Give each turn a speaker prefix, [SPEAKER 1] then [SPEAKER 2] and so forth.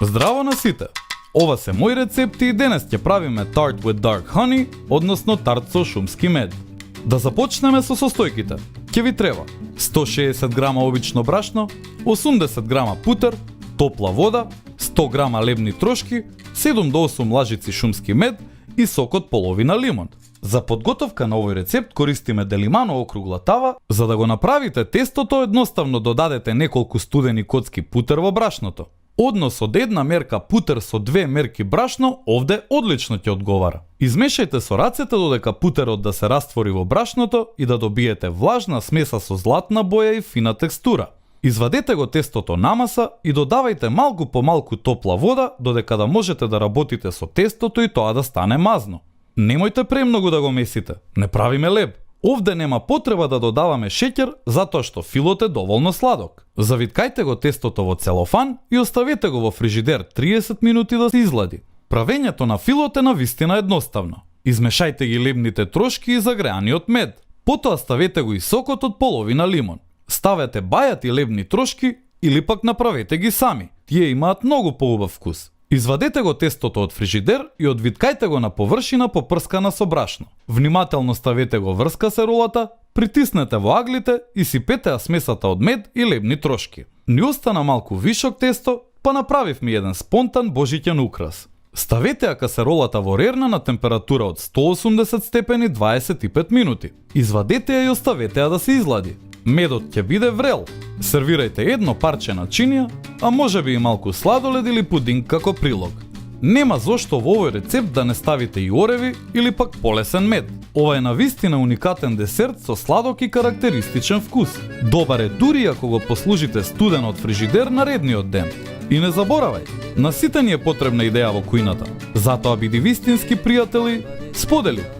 [SPEAKER 1] Здраво на сите! Ова се мои рецепти и денес ќе правиме tart with dark honey, односно тарт со шумски мед. Да започнеме со состојките. Ќе ви треба 160 грама обично брашно, 80 грама путер, топла вода, 100 грама лебни трошки, 7 до 8 лажици шумски мед и сок од половина лимон. За подготовка на овој рецепт користиме делимано округла тава. За да го направите тестото, едноставно додадете неколку студени коцки путер во брашното. Однос од една мерка путер со 2 мерки брашно овде одлично ќе одговара. Измешајте со рацете додека путерот да се раствори во брашното и да добиете влажна смеса со златна боја и фина текстура. Извадете го тестото на маса и додавајте малку по малку топла вода додека да можете да работите со тестото и тоа да стане мазно. Немојте премногу да го месите, не правиме леб. Овде нема потреба да додаваме шеќер затоа што филот е доволно сладок. Завиткајте го тестото во целофан и оставете го во фрижидер 30 минути да се излади. Правењето на филот е навистина едноставно. Измешајте ги лебните трошки и загреаниот мед. Потоа ставете го и сокот од половина лимон. Ставете бајати лебни трошки или пак направете ги сами. Тие имаат многу поубав вкус. Извадете го тестото од фрижидер и одвиткајте го на површина попрскана со брашно. Внимателно ставете го врз касеролата, притиснете во аглите и сипете ја смесата од мед и лебни трошки. Ни остана малку вишок тесто, па направивме еден спонтан божиќен украс. Ставете ја касеролата во рерна на температура од 180 степени 25 минути. Извадете ја и оставете ја да се излади. Медот ќе биде врел. Сервирајте едно парче начинија, а може би и малку сладолед или пудинг како прилог. Нема зошто во овој рецепт да не ставите и ореви или пак полесен мед. Ова е навистина уникатен десерт со сладок и карактеристичен вкус. Добар е дури ако го послужите студен од фрижидер наредниот ден. И не заборавај, на сите ни е потребна идеја во кујната. Затоа биди вистински пријатели, сподели!